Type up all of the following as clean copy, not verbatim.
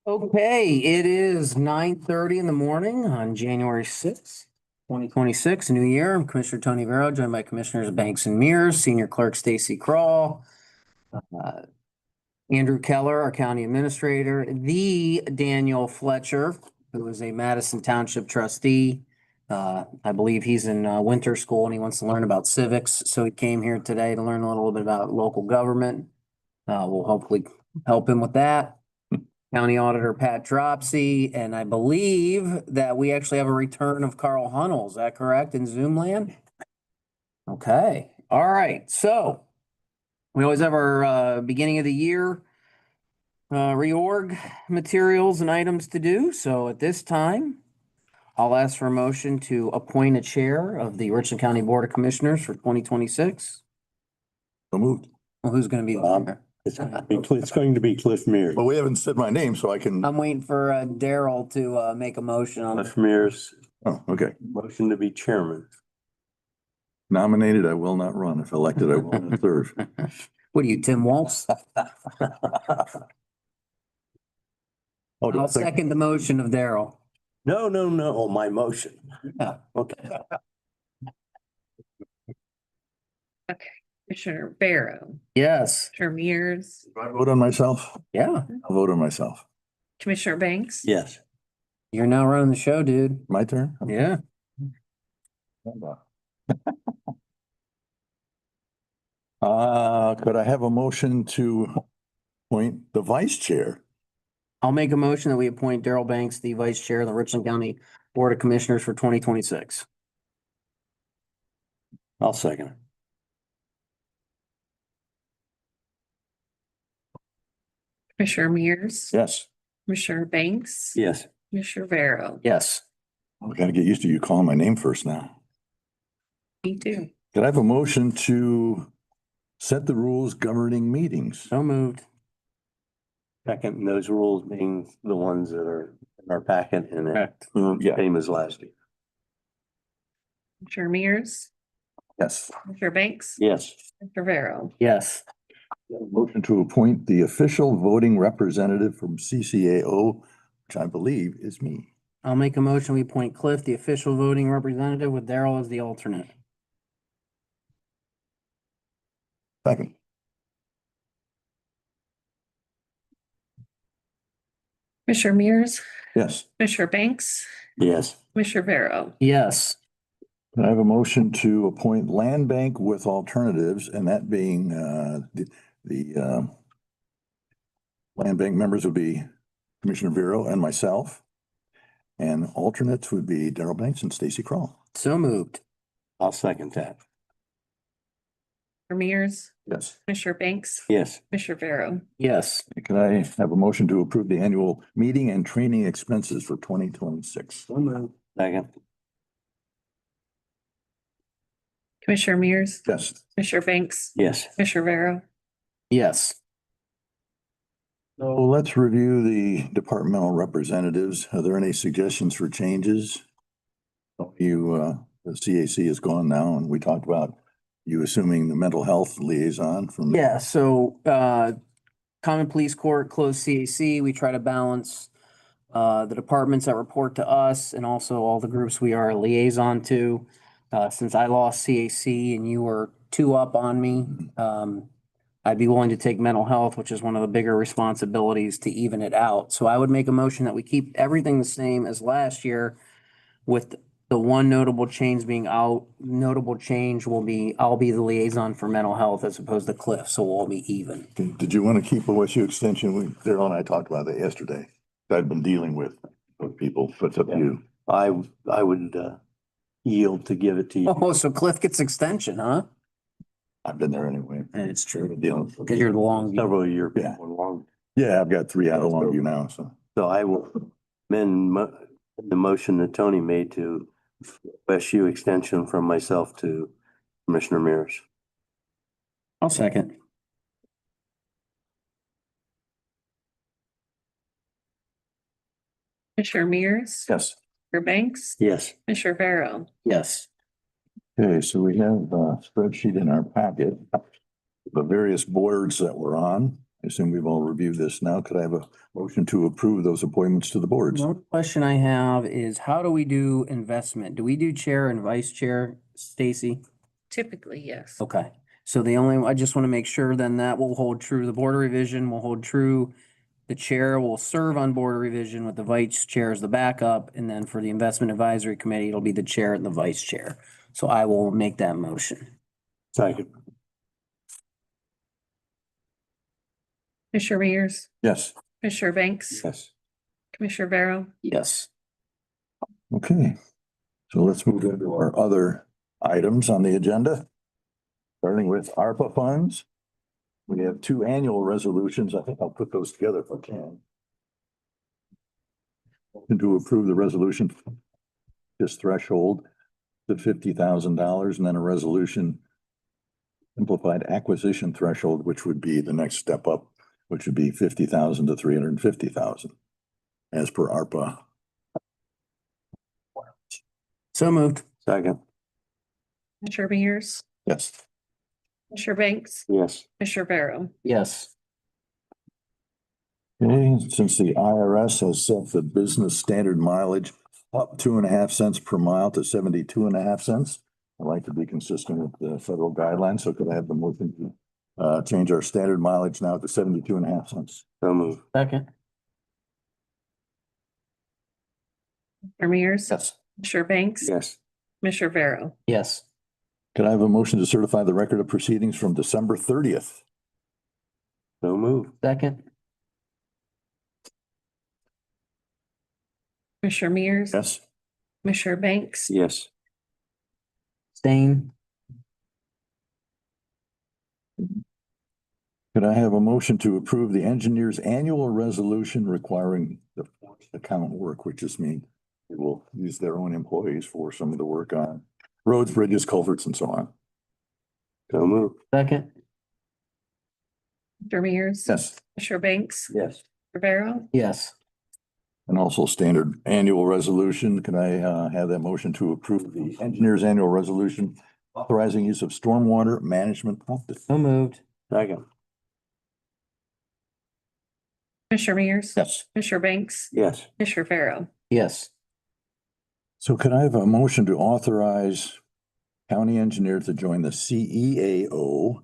Okay, it is 9:30 in the morning on January 6th, 2026, new year. I'm Commissioner Tony Vero, joined by Commissioners Banks and Mears, Senior Clerk Stacy Crawl, Andrew Keller, our County Administrator, the Daniel Fletcher, who is a Madison Township trustee. I believe he's in winter school and he wants to learn about civics, so he came here today to learn a little bit about local government. We'll hopefully help him with that. County Auditor Pat Dropsy, and I believe that we actually have a return of Carl Hunnell. Is that correct in Zoom land? Okay, all right. So we always have our beginning of the year reorg materials and items to do. So at this time, I'll ask for a motion to appoint a chair of the Richland County Board of Commissioners for 2026. So moved. Well, who's going to be the chair? It's going to be Cliff Mears. Well, we haven't said my name, so I can, I'm waiting for Daryl to make a motion on Cliff Mears, oh, okay. motion to be chairman. Nominated, I will not run. If elected, I will not serve. What are you, Tim Waltz? Oh, I'll second the motion of Daryl. No, oh, my motion. Yeah. Okay. Commissioner Barrow, Yes, Commissioner Mears, Do I vote on myself? yeah. I'll vote on myself. Commissioner Banks. Yes. You're now running the show, dude. My turn? Yeah. Could I have a motion to appoint the vice chair? I'll make a motion that we appoint Daryl Banks, the Vice Chair of the Richland County Board of Commissioners for 2026. I'll second. Commissioner Mears, Yes. Commissioner Banks. Yes. Commissioner Barrow. Yes. I gotta get used to you calling my name first now. Me too. Could I have a motion to set the rules governing meetings? So moved. Second, and those rules being the ones that are in our packet and Correct. Yeah. same as last year. Commissioner Mears, Yes. Commissioner Banks. Yes. Commissioner Barrow. Yes. Motion to appoint the official voting representative from CCAO, which I believe is me. I'll make a motion. We appoint Cliff, the official voting representative, with Daryl as the alternate. Second. Commissioner Mears, Yes. Commissioner Banks, Yes. Commissioner Barrow. Yes. Can I have a motion to appoint land bank with alternatives, and that being the land bank members would be Commissioner Vero and myself. And alternates would be Daryl Banks and Stacy Crawl. So moved. I'll second that. Commissioner Mears, Yes. Commissioner Banks, Yes. Commissioner Barrow. Yes. Can I have a motion to approve the annual meeting and training expenses for 2026? So moved. Second. Commissioner Mears, Yes. Commissioner Banks, Yes. Commissioner Barrow. Yes. So let's review the departmental representatives. Are there any suggestions for changes? The CAC is gone now, and we talked about you assuming the mental health liaison from. Yeah, so Common Police Court, closed CAC, we try to balance the departments that report to us and also all the groups we are a liaison to. Since I lost CAC and you were two up on me, I'd be willing to take mental health, which is one of the bigger responsibilities, to even it out. So I would make a motion that we keep everything the same as last year, with the one notable change being I'll be the liaison for mental health as opposed to Cliff, so we'll all be even. Did you want to keep OSU extension? Daryl and I talked about that yesterday. I've been dealing with people, but it's up to you. I would yield to give it to you. Oh, so Cliff gets extension, huh? I've been there anyway. And it's true, Dealing. because you're the long. Several year Yeah. people long. Yeah, I've got 3 out of Longview now, so. So I will amend the motion that Tony made to OSU extension from myself to Commissioner Mears. I'll second. Commissioner Mears, Yes. Commissioner Banks, Yes. Commissioner Barrow. Yes. Okay, so we have a spreadsheet in our packet, the various boards that we're on. I assume we've all reviewed this now. Could I have a motion to approve those appointments to the boards? One question I have is how do we do investment? Do we do chair and vice chair, Stacy? Typically, yes. Okay, so the only, I just want to make sure then that will hold true. The board of revision will hold true. The chair will serve on board of revision with the vice chair as the backup. And then for the investment advisory committee, it'll be the chair and the vice chair. So I will make that motion. Second. Commissioner Mears, Yes. Commissioner Banks, Yes. Commissioner Barrow, Yes. Okay, so let's move into our other items on the agenda. Starting with ARPA funds. We have two annual resolutions. I think I'll put those together if I can. And to approve the resolution, this threshold to $50,000 and then a resolution simplified acquisition threshold, which would be the next step up, which would be 50,000 to 350,000 as per ARPA. So moved. Second. Commissioner Mears, Yes. Commissioner Banks, Yes. Commissioner Barrow. Yes. Okay, since the IRS has set the business standard mileage up 2.5 cents per mile to 72.5 cents. I'd like to be consistent with the federal guidelines, so could I have the motion to change our standard mileage now to 72.5 cents? So move. Second. Commissioner Mears, Yes. Commissioner Banks, Yes. Commissioner Barrow. Yes. Could I have a motion to certify the record of proceedings from December 30th? So move. Second. Commissioner Mears, Yes. Commissioner Banks, Yes. Stain. Could I have a motion to approve the engineer's annual resolution requiring the forced account work, which just means they will use their own employees for some of the work on roads, bridges, culverts, and so on? So move. Second. Commissioner Mears, Yes. Commissioner Banks, Yes. Commissioner Barrow, Yes. And also standard annual resolution. Can I have that motion to approve the engineer's annual resolution authorizing use of stormwater management practice? So moved. Second. Commissioner Mears, Yes. Commissioner Banks, Yes. Commissioner Barrow. Yes. So could I have a motion to authorize county engineer to join the CEAO,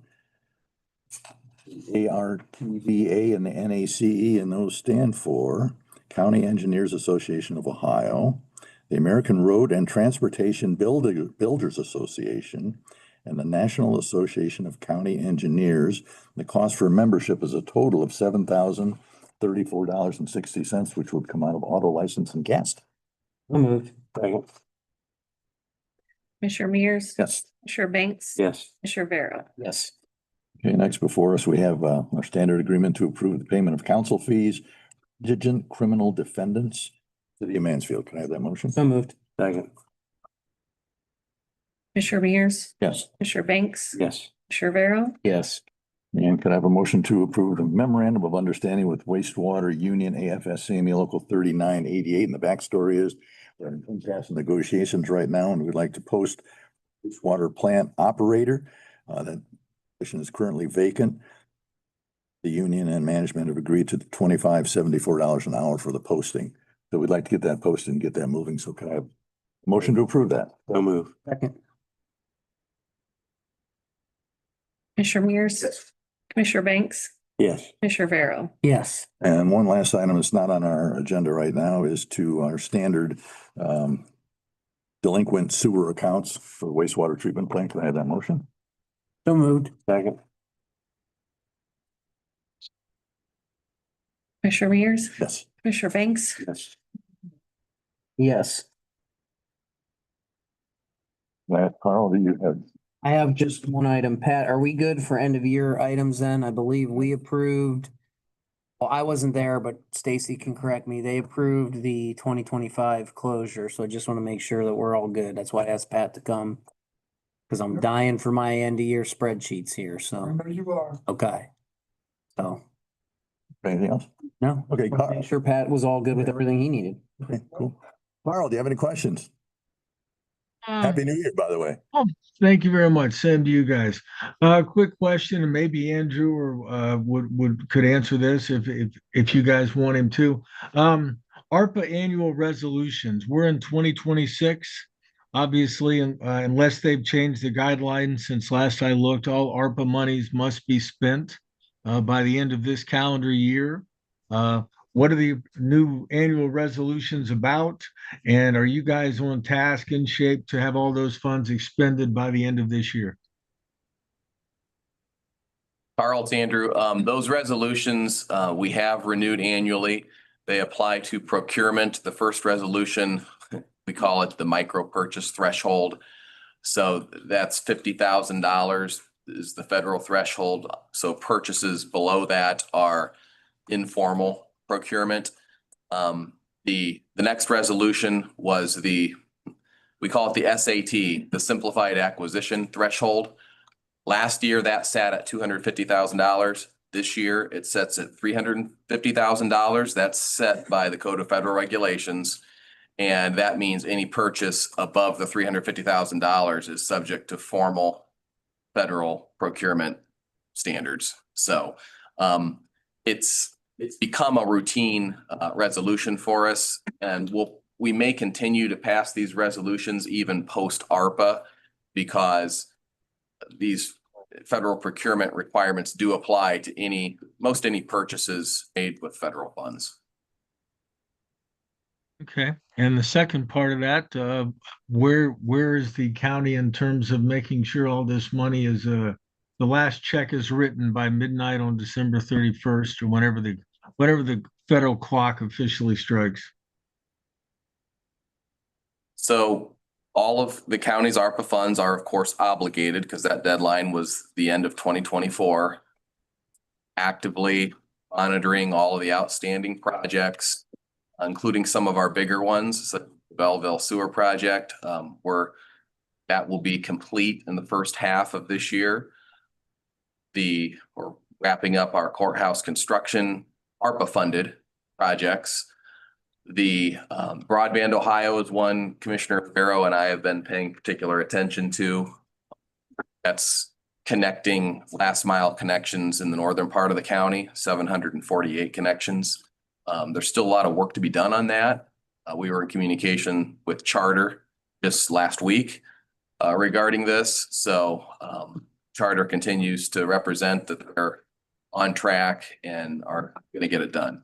ARTVA, and the NACE, and those stand for County Engineers Association of Ohio, the American Road and Transportation Builders Association, and the National Association of County Engineers. The cost for membership is a total of $7,034.60, which would come out of auto license and gas. So moved. Second. Commissioner Mears, Yes. Commissioner Banks, Yes. Commissioner Barrow. Yes. Okay, next before us, we have our standard agreement to approve the payment of counsel fees, indigent criminal defendants, City of Mansfield. Can I have that motion? So moved. Second. Commissioner Mears, Yes. Commissioner Banks, Yes. Commissioner Barrow, Yes. And can I have a motion to approve the memorandum of understanding with wastewater union AFSCME Local 3988? And the backstory is we're in impasse negotiations right now, and we'd like to post wastewater plant operator. That position is currently vacant. The union and management have agreed to $25.74 an hour for the posting. So we'd like to get that posted and get that moving. So can I have a motion to approve that? So move. Second. Commissioner Mears, Commissioner Banks, Yes. Commissioner Barrow. Yes. And one last item that's not on our agenda right now is to our standard delinquent sewer accounts for the wastewater treatment plant. Can I have that motion? So moved. Second. Commissioner Mears, Yes. Commissioner Banks, Yes. Yes. Carl, do you have? I have just one item. Pat, are we good for end of year items then? I believe we approved. Well, I wasn't there, but Stacy can correct me. They approved the 2025 closure, so I just want to make sure that we're all good. That's why I asked Pat to come. Cause I'm dying for my end of year spreadsheets here, so, You are. okay. So, Anything else? no. Okay, Wanna Make sure Pat was all good with everything he needed. Okay, cool. Carl, do you have any questions? Happy New Year, by the way. Oh, thank you very much. Same to you guys. Quick question, and maybe Andrew or could answer this if you guys want him to. ARPA annual resolutions. We're in 2026. Obviously, unless they've changed the guidelines since last I looked, all ARPA monies must be spent by the end of this calendar year. What are the new annual resolutions about? And are you guys on task and shape to have all those funds expended by the end of this year? Carl, it's Andrew. Those resolutions, we have renewed annually. They apply to procurement. The first resolution, we call it the micro purchase threshold. So that's $50,000 is the federal threshold. So purchases below that are informal procurement. The next resolution was we call it the SAT, the simplified acquisition threshold. Last year, that sat at $250,000. This year, it sets at $350,000. That's set by the Code of Federal Regulations. And that means any purchase above the $350,000 is subject to formal federal procurement standards. So it's become a routine resolution for us, and we may continue to pass these resolutions even post ARPA because these federal procurement requirements do apply to most any purchases made with federal funds. Okay. And the second part of that, where is the county in terms of making sure all this money is the last check is written by midnight on December 31st or whenever the federal clock officially strikes? So all of the county's ARPA funds are, of course, obligated because that deadline was the end of 2024. Actively monitoring all of the outstanding projects, including some of our bigger ones, such as the Belleville Sewer Project, that will be complete in the first half of this year. We're wrapping up our courthouse construction ARPA funded projects. The Broadband Ohio is one Commissioner Farrow and I have been paying particular attention to. That's connecting last mile connections in the northern part of the county, 748 connections. There's still a lot of work to be done on that. We were in communication with Charter just last week regarding this. So Charter continues to represent that they're on track and are going to get it done.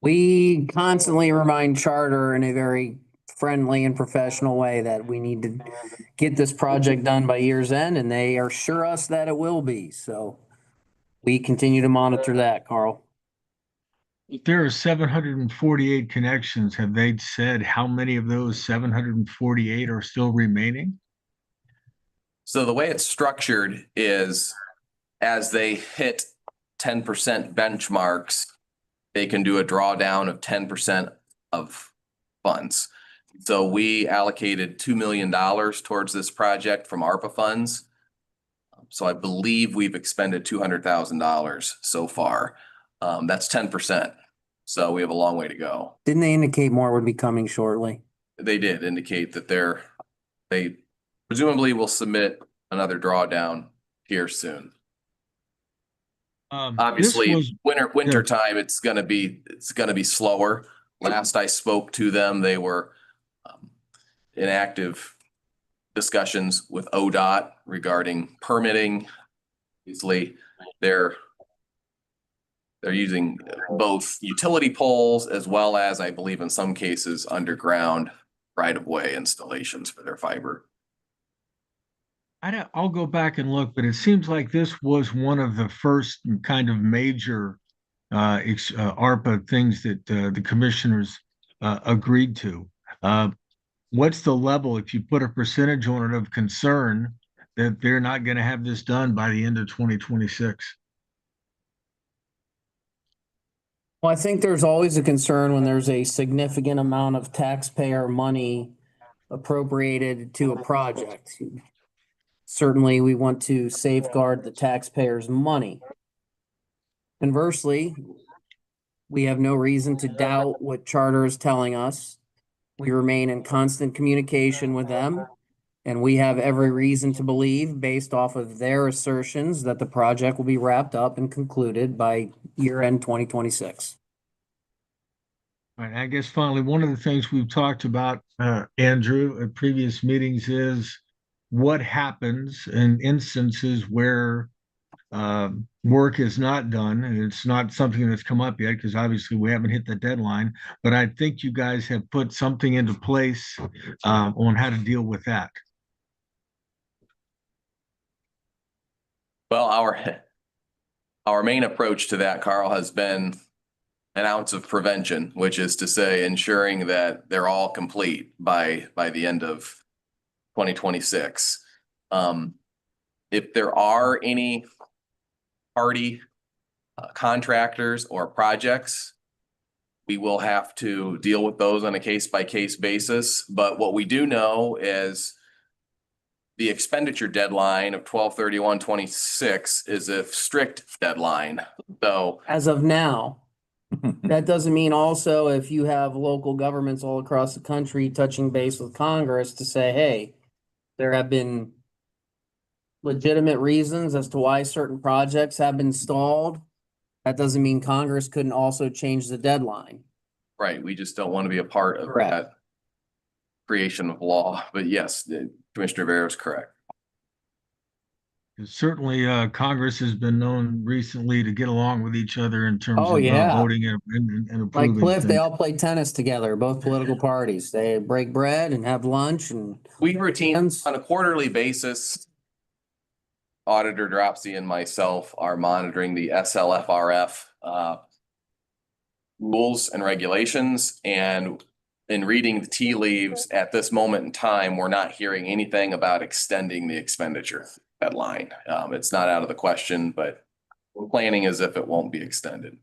We constantly remind Charter in a very friendly and professional way that we need to get this project done by year's end, and they assure us that it will be. So we continue to monitor that, Carl. If there are 748 connections, have they said how many of those 748 are still remaining? So the way it's structured is as they hit 10% benchmarks, they can do a drawdown of 10% of funds. So we allocated $2 million towards this project from ARPA funds. So I believe we've expended $200,000 so far. That's 10%. So we have a long way to go. Didn't they indicate more would be coming shortly? They did indicate that they presumably will submit another drawdown here soon. Obviously, winter time, it's gonna be slower. Last I spoke to them, they were in active discussions with ODOT regarding permitting. Obviously, they're using both utility poles as well as, I believe in some cases, underground right-of-way installations for their fiber. I'll go back and look, but it seems like this was one of the first kind of major ARPA things that the commissioners agreed to. What's the level, if you put a percentage on it, of concern that they're not going to have this done by the end of 2026? Well, I think there's always a concern when there's a significant amount of taxpayer money appropriated to a project. Certainly, we want to safeguard the taxpayers' money. Conversely, we have no reason to doubt what Charter is telling us. We remain in constant communication with them. And we have every reason to believe, based off of their assertions, that the project will be wrapped up and concluded by year end 2026. All right, I guess finally, one of the things we've talked about, Andrew, at previous meetings is what happens in instances where work is not done, and it's not something that's come up yet because obviously we haven't hit the deadline. But I think you guys have put something into place on how to deal with that. Well, our main approach to that, Carl, has been an ounce of prevention, which is to say ensuring that they're all complete by the end of 2026. If there are any party contractors or projects, we will have to deal with those on a case-by-case basis. But what we do know is the expenditure deadline of 12/31/26 is a strict deadline. So As of now, that doesn't mean also if you have local governments all across the country touching base with Congress to say, hey, there have been legitimate reasons as to why certain projects have been stalled. That doesn't mean Congress couldn't also change the deadline. right, we just don't want to be a part of Correct. that creation of law. But yes, Commissioner Vera is correct. Certainly, Congress has been known recently to get along with each other in terms Oh, of yeah. voting and Like approving Cliff, they things. all play tennis together, both political parties. They break bread and have lunch and We routine on a quarterly basis. Auditor Dropsy and myself are monitoring the SLFRF rules and regulations, and in reading the tea leaves at this moment in time, we're not hearing anything about extending the expenditure deadline. It's not out of the question, but we're planning as if it won't be extended.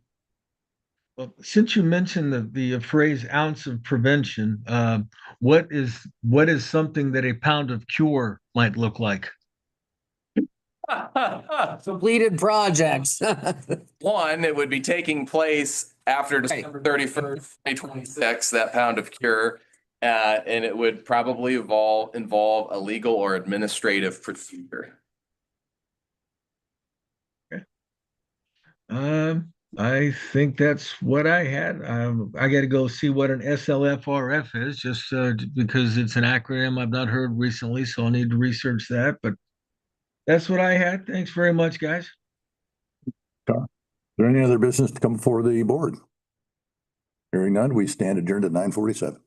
Well, since you mentioned the phrase ounce of prevention, what is something that a pound of cure might look like? completed projects. One, it would be taking place after December 31st, 2026, that pound of cure. And it would probably involve a legal or administrative procedure. I think that's what I had. I got to go see what an SLFRF is, just because it's an acronym I've not heard recently, so I'll need to research that. But that's what I had. Thanks very much, guys. Is there any other business to come before the board? Hearing none, we stand adjourned at 9:47.